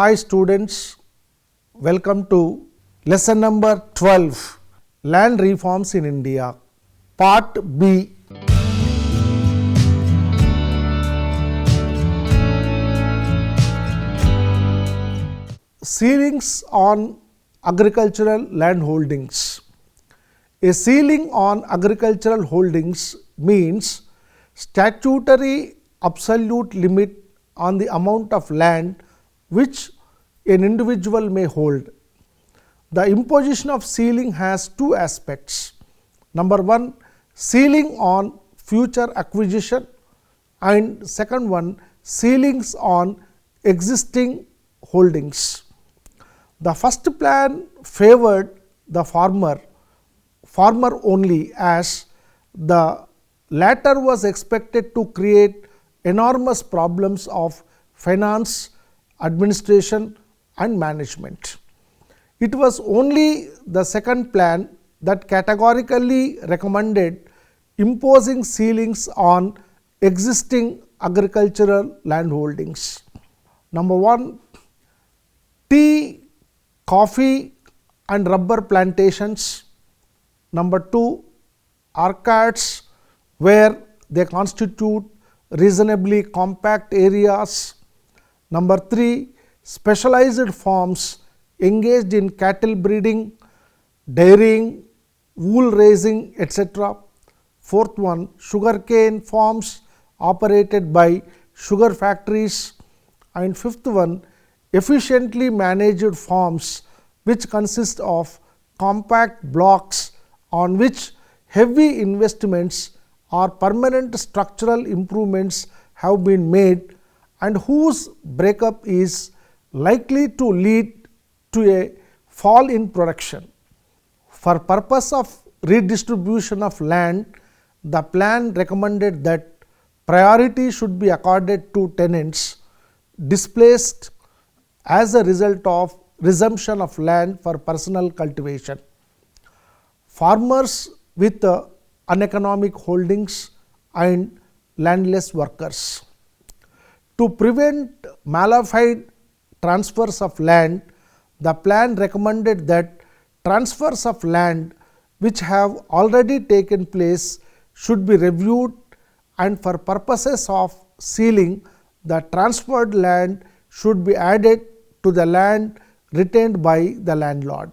Hi students, welcome to lesson number 12, Land Reforms in India, part B. Ceilings on agricultural land holdings. A ceiling on agricultural holdings means statutory absolute limit on the amount of land which an individual may hold. The imposition of ceiling has two aspects. Number one, ceiling on future acquisition, and second one, ceilings on existing holdings. The first plan favored the farmer only, as the latter was expected to create enormous problems of finance, administration and management. It was only the second plan that categorically recommended imposing ceilings on existing agricultural land holdings. Number one, tea, coffee and rubber plantations. Number two, orchards where they constitute reasonably compact areas. Number three, specialized farms engaged in cattle breeding, dairying, wool raising, etc. Fourth one, sugarcane farms operated by sugar factories. And fifth one, efficiently managed farms which consist of compact blocks on which heavy investments or permanent structural improvements have been made and whose breakup is likely to lead to a fall in production. For purpose of redistribution of land, the plan recommended that priority should be accorded to tenants displaced as a result of resumption of land for personal cultivation. Farmers with uneconomic holdings and landless workers. To prevent malafide transfers of land, the plan recommended that transfers of land which have already taken place should be reviewed, and for purposes of ceiling, the transferred land should be added to the land retained by the landlord.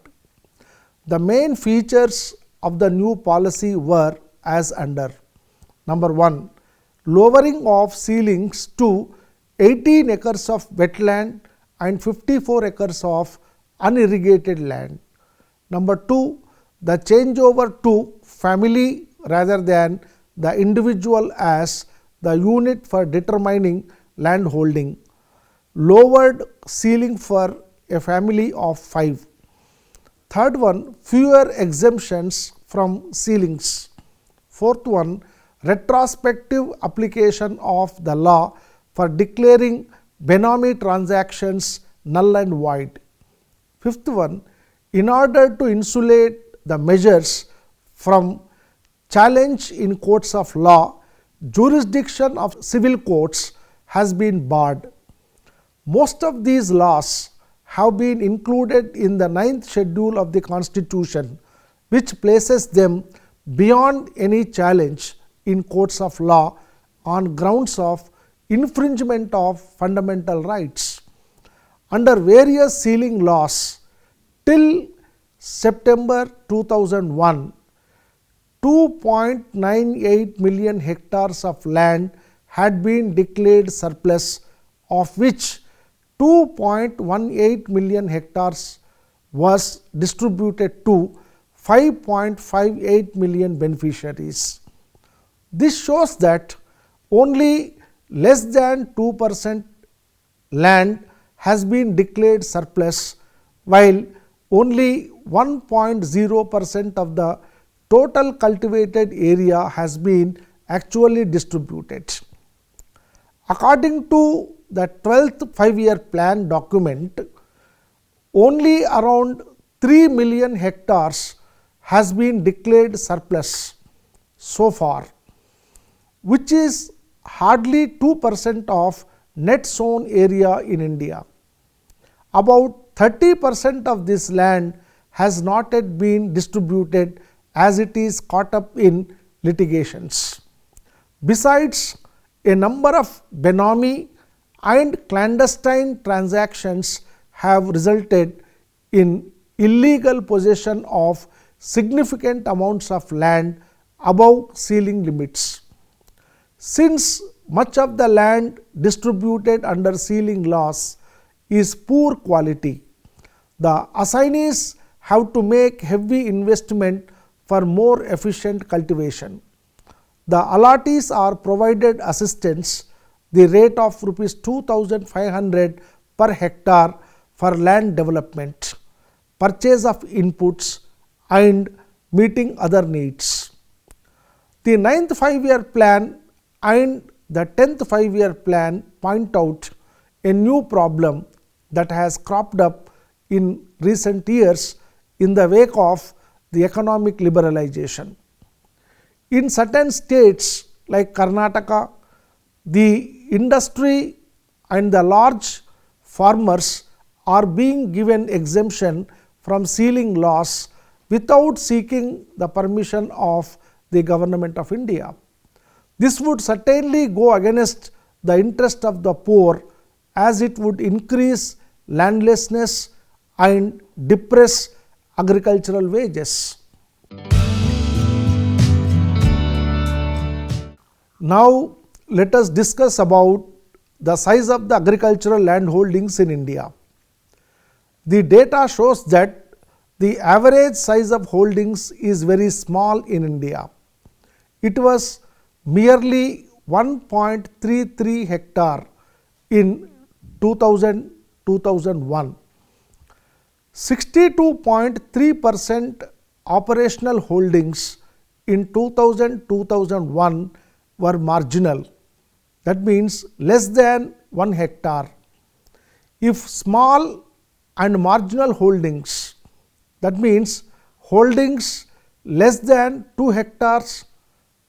The main features of the new policy were as under. Number one, lowering of ceilings to 18 acres of wetland and 54 acres of unirrigated land. Number two, the changeover to family rather than the individual as the unit for determining land holding. Lowered ceiling for a family of 5. Third one, fewer exemptions from ceilings. Fourth one, retrospective application of the law for declaring benami transactions null and void. Fifth one, in order to insulate the measures from challenge in courts of law, jurisdiction of civil courts has been barred. Most of these laws have been included in the 9th schedule of the Constitution, which places them beyond any challenge in courts of law on grounds of infringement of fundamental rights. Under various ceiling laws, till September 2001, 2.98 million hectares of land had been declared surplus, of which 2.18 million hectares was distributed to 5.58 million beneficiaries. This shows that only less than 2% land has been declared surplus, while only 1.0% of the total cultivated area has been actually distributed. According to the 12th 5-year plan document, only around 3 million hectares has been declared surplus so far, which is hardly 2% of net sown area in India. about 30% of this land has not yet been distributed as it is caught up in litigations. Besides, a number of benami and clandestine transactions have resulted in illegal possession of significant amounts of land above ceiling limits. Since much of the land distributed under ceiling laws is poor quality, the assignees have to make heavy investment for more efficient cultivation. The allottees are provided assistance the rate of rupees 2,500 per hectare for land development, purchase of inputs and meeting other needs. The 9th 5-year plan and the 10th 5-year plan point out a new problem that has cropped up in recent years in the wake of the economic liberalization. In certain states like Karnataka, the industry and the large farmers are being given exemption from ceiling laws without seeking the permission of the Government of India. This would certainly go against the interest of the poor, as it would increase landlessness and depress agricultural wages. Now, let us discuss about the size of the agricultural land holdings in India. The data shows that the average size of holdings is very small in India. It was merely 1.33 hectare in 2000-2001. 62.3% operational holdings in 2000-2001 were marginal, that means less than 1 hectare. If small and marginal holdings, that means holdings less than 2 hectares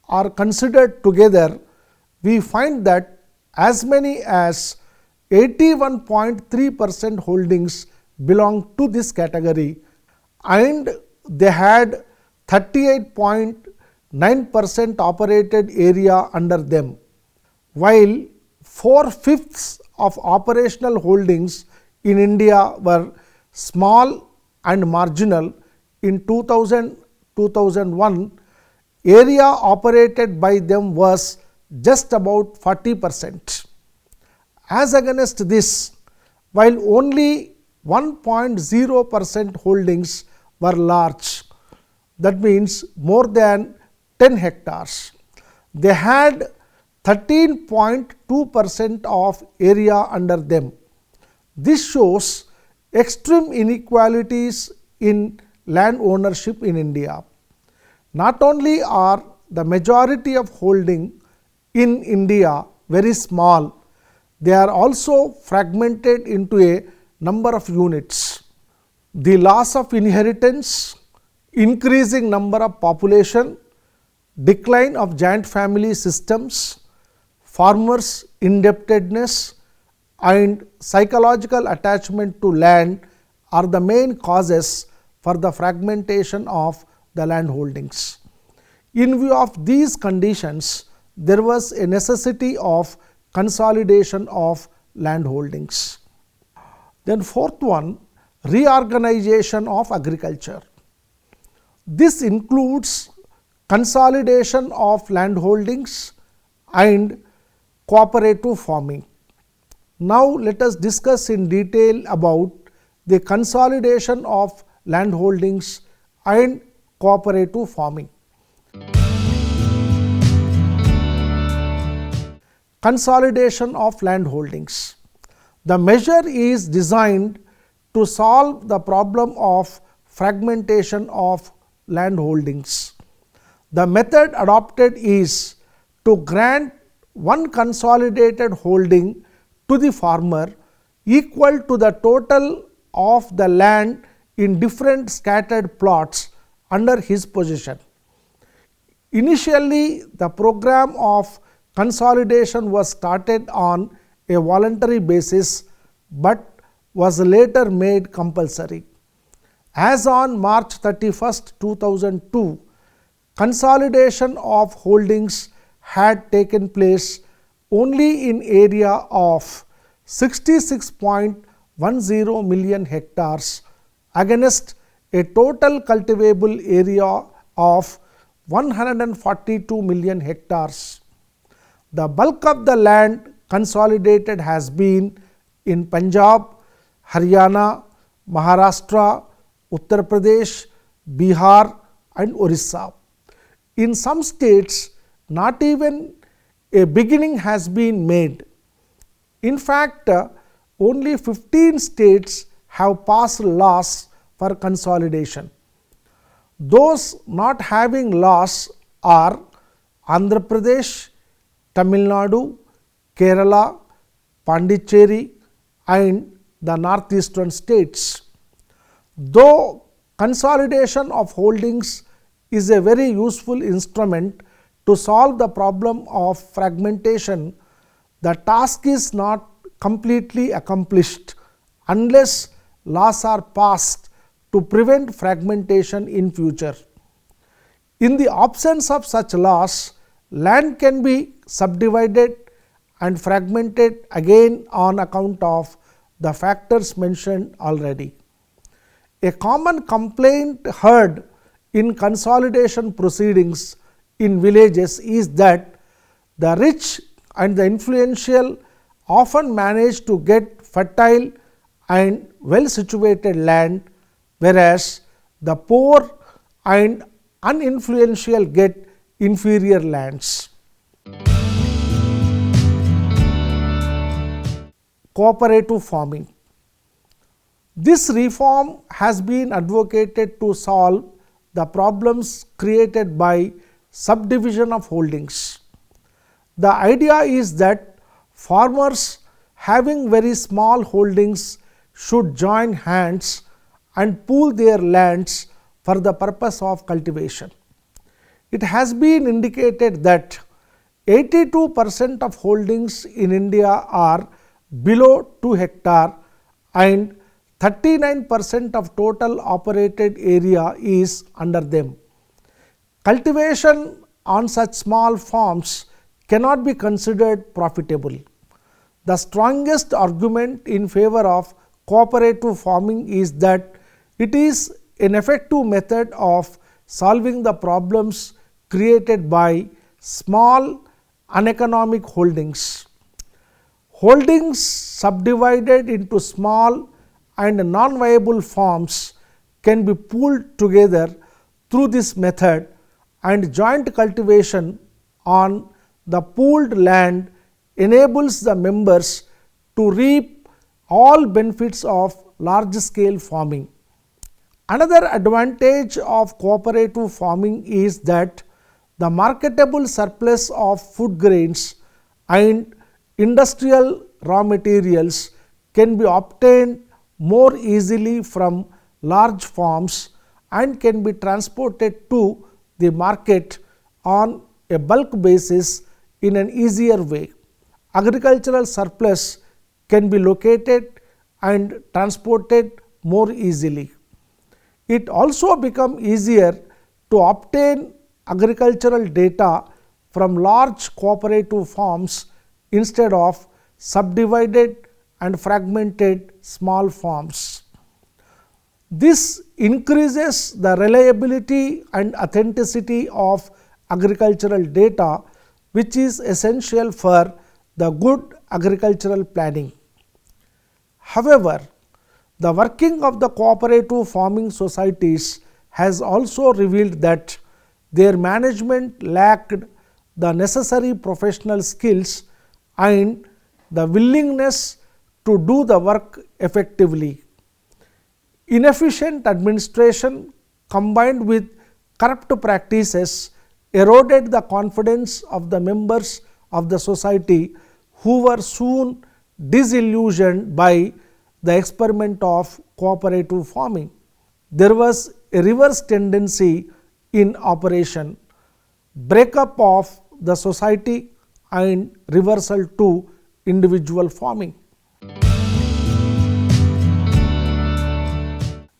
are considered together, we find that as many as 81.3% holdings belong to this category, and they had 38.9% operated area under them, while 4/5 of operational holdings in India were small and marginal. In 2000-2001, area operated by them was just about 40%. As against this, while only 1.0% holdings were large, that means more than 10 hectares, they had 13.2% of area under them. This shows extreme inequalities in land ownership in India. Not only are the majority of holding in India very small, they are also fragmented into a number of units. The loss of inheritance, increasing number of population, decline of joint family systems, farmers' indebtedness and psychological attachment to land are the main causes for the fragmentation of the land holdings. In view of these conditions, there was a necessity of consolidation of land holdings. Then fourth one, reorganization of agriculture. This includes consolidation of land holdings and cooperative farming. Now, let us discuss in detail about the consolidation of land holdings and cooperative farming. Consolidation of land holdings. The measure is designed to solve the problem of fragmentation of land holdings. The method adopted is to grant one consolidated holding to the farmer equal to the total of the land in different scattered plots under his possession. Initially, the program of consolidation was started on a voluntary basis, but was later made compulsory. As on March 31st, 2002, consolidation of holdings had taken place only in area of 66.10 million hectares against a total cultivable area of 142 million hectares. The bulk of the land consolidated has been in Punjab, Haryana, Maharashtra, Uttar Pradesh, Bihar and Orissa. In some states, not even a beginning has been made. In fact, only 15 states have passed laws for consolidation. Those not having laws are Andhra Pradesh, Tamil Nadu, Kerala, Pondicherry and the northeastern states. Though consolidation of holdings is a very useful instrument to solve the problem of fragmentation, the task is not completely accomplished unless laws are passed to prevent fragmentation in future. In the absence of such laws, land can be subdivided and fragmented again on account of the factors mentioned already. A common complaint heard in consolidation proceedings in villages is that the rich and the influential often manage to get fertile and well situated land, whereas the poor and uninfluential get inferior lands. Cooperative farming. This reform has been advocated to solve the problems created by subdivision of holdings. The idea is that farmers having very small holdings should join hands and pool their lands for the purpose of cultivation. It has been indicated that 82% of holdings in India are below 2 hectares and 39% of total operated area is under them. Cultivation on such small farms cannot be considered profitable. The strongest argument in favor of cooperative farming is that it is an effective method of solving the problems created by small uneconomic holdings. Holdings subdivided into small and non-viable farms can be pooled together through this method, and joint cultivation on the pooled land enables the members to reap all benefits of large scale farming. Another advantage of cooperative farming is that the marketable surplus of food grains and industrial raw materials can be obtained more easily from large farms and can be transported to the market on a bulk basis in an easier way. Agricultural surplus can be located and transported more easily. It also becomes easier to obtain agricultural data from large cooperative farms instead of subdivided and fragmented small farms. This increases the reliability and authenticity of agricultural data, which is essential for the good agricultural planning. However, the working of the cooperative farming societies has also revealed that their management lacked the necessary professional skills and the willingness to do the work effectively. Inefficient administration combined with corrupt practices eroded the confidence of the members of the society, who were soon disillusioned by the experiment of cooperative farming. There was a reverse tendency in operation, breakup of the society and reversal to individual farming.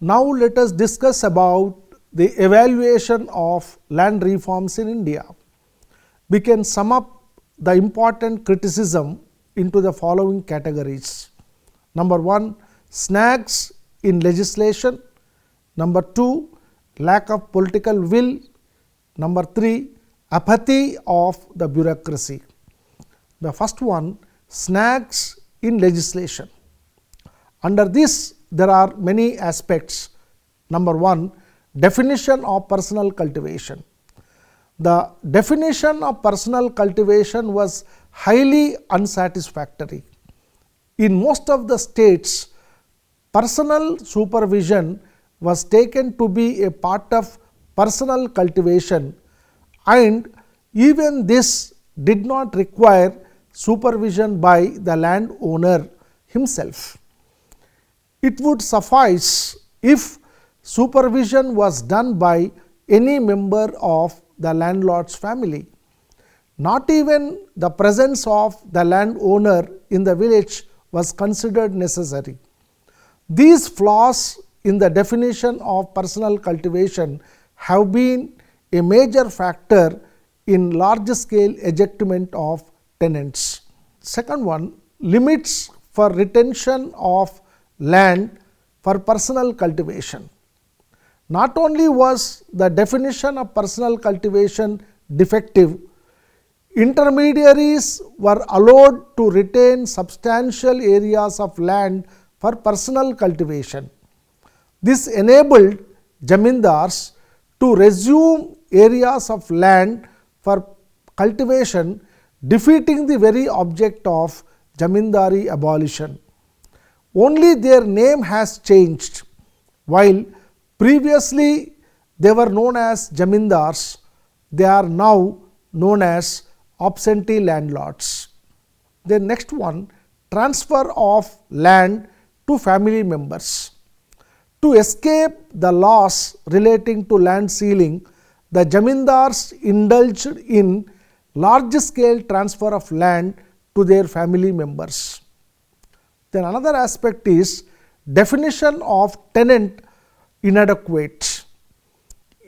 Now let us discuss about the evaluation of land reforms in India. We can sum up the important criticism into the following categories. Number 1, snags in legislation. Number 2, lack of political will. Number 3, apathy of the bureaucracy. The first one, snags in legislation. Under this, there are many aspects. Number 1, definition of personal cultivation. The definition of personal cultivation was highly unsatisfactory. In most of the states, personal supervision was taken to be a part of personal cultivation, and even this did not require supervision by the landowner himself. It would suffice if supervision was done by any member of the landlord's family. Not even the presence of the landowner in the village was considered necessary. These flaws in the definition of personal cultivation have been a major factor in large scale ejectment of tenants. Second one, limits for retention of land for personal cultivation. Not only was the definition of personal cultivation defective, intermediaries were allowed to retain substantial areas of land for personal cultivation. This enabled zamindars to resume areas of land for cultivation, defeating the very object of zamindari abolition. Only their name has changed. While previously they were known as zamindars, they are now known as absentee landlords. The next one, transfer of land to family members. To escape the laws relating to land ceiling, the zamindars indulged in large scale transfer of land to their family members. Then another aspect is definition of tenant inadequate.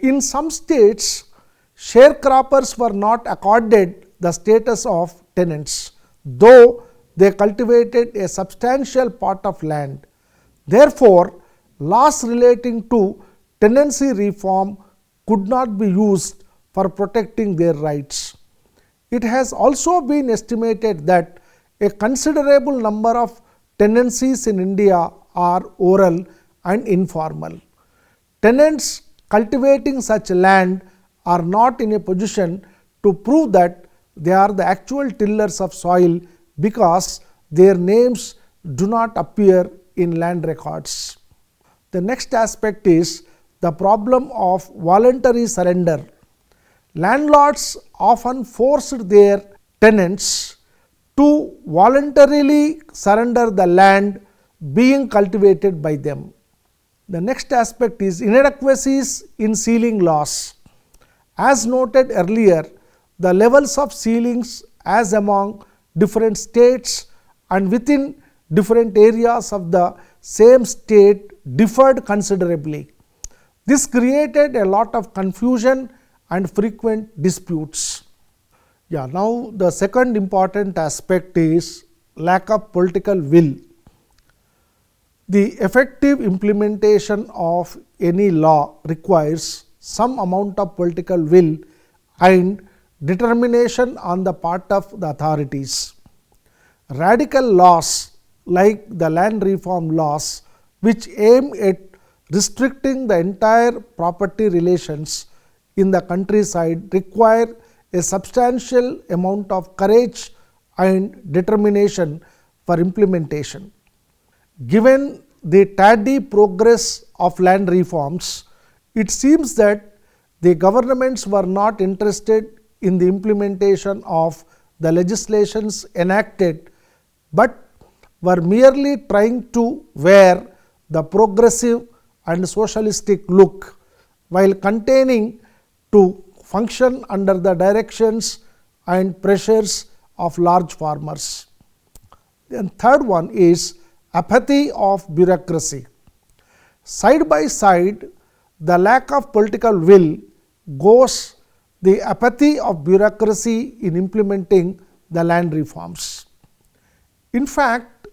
In some states, sharecroppers were not accorded the status of tenants, though they cultivated a substantial part of land. Therefore, laws relating to tenancy reform could not be used for protecting their rights. It has also been estimated that a considerable number of tenancies in India are oral and informal. Tenants cultivating such land are not in a position to prove that they are the actual tillers of soil because their names do not appear in land records. The next aspect is the problem of voluntary surrender. Landlords often forced their tenants to voluntarily surrender the land being cultivated by them. The next aspect is inadequacies in ceiling laws. As noted earlier, the levels of ceilings as among different states and within different areas of the same state differed considerably. This created a lot of confusion and frequent disputes. Now the second important aspect is lack of political will. The effective implementation of any law requires some amount of political will and determination on the part of the authorities. Radical laws like the land reform laws, which aim at restricting the entire property relations in the countryside, require a substantial amount of courage and determination for implementation. Given the tardy progress of land reforms, it seems that the governments were not interested in the implementation of the legislations enacted, but were merely trying to wear the progressive and socialistic look while containing to function under the directions and pressures of large farmers. And third one is apathy of bureaucracy. Side by side, the lack of political will goes the apathy of bureaucracy in implementing the land reforms. In fact,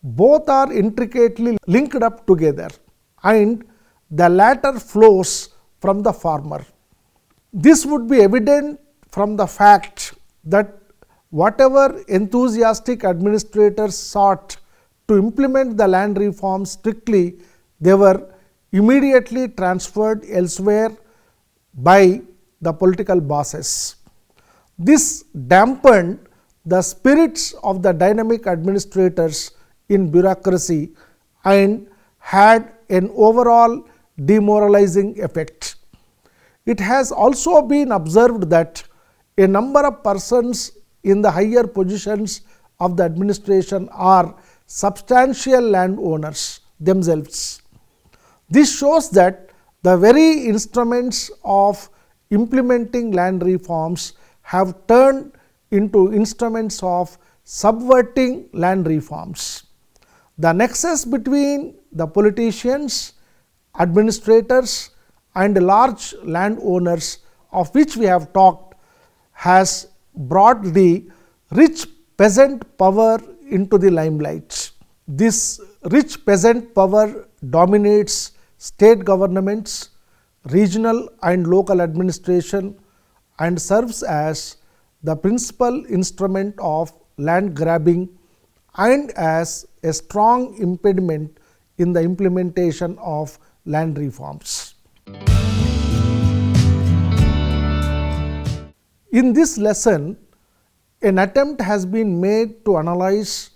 both are intricately linked up together, and the latter flows from the former. This would be evident from the fact that whatever enthusiastic administrators sought to implement the land reforms strictly, they were immediately transferred elsewhere by the political bosses. This dampened the spirits of the dynamic administrators in bureaucracy and had an overall demoralizing effect. It has also been observed that a number of persons in the higher positions of the administration are substantial landowners themselves. This shows that the very instruments of implementing land reforms have turned into instruments of subverting land reforms. The nexus between the politicians, administrators and large landowners of which we have talked has brought the rich peasant power into the limelight. This rich peasant power dominates state governments, regional and local administration, and serves as the principal instrument of land grabbing and as a strong impediment in the implementation of land reforms. In this lesson, an attempt has been made to analyze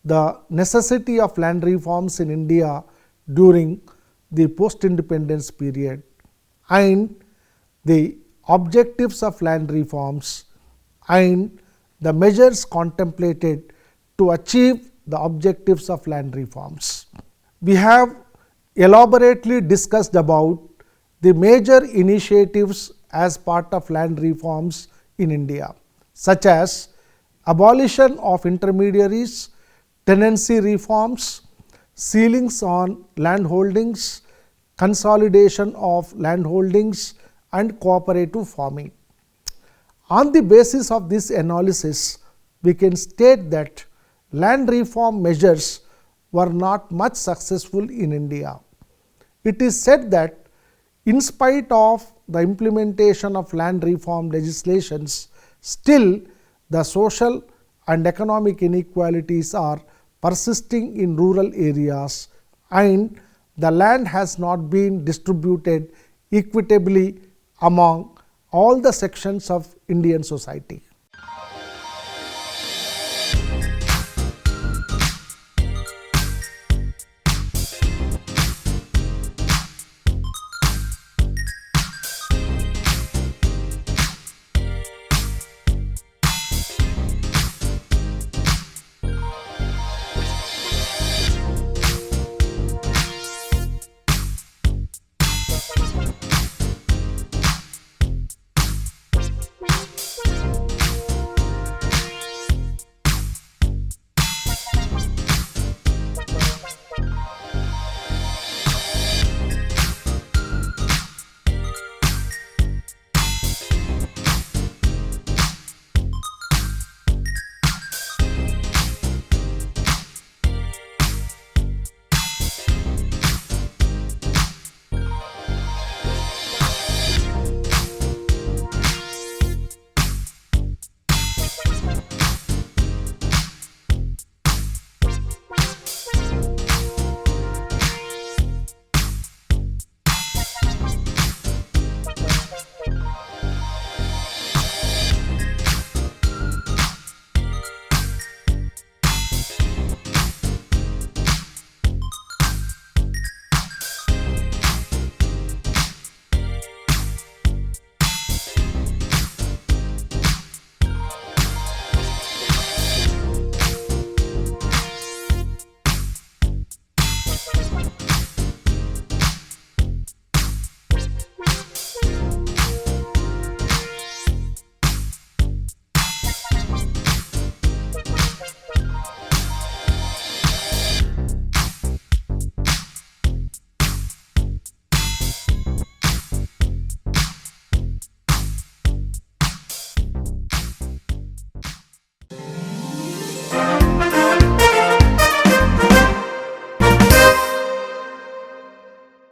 the necessity of land reforms in India during the post-independence period and the objectives of land reforms and the measures contemplated to achieve the objectives of land reforms. We have elaborately discussed about the major initiatives as part of land reforms in India, such as abolition of intermediaries, tenancy reforms, ceilings on land holdings, consolidation of land holdings and cooperative farming. On the basis of this analysis, we can state that land reform measures were not much successful in India. It is said that in spite of the implementation of land reform legislations, still the social and economic inequalities are persisting in rural areas and the land has not been distributed equitably among all the sections of Indian society.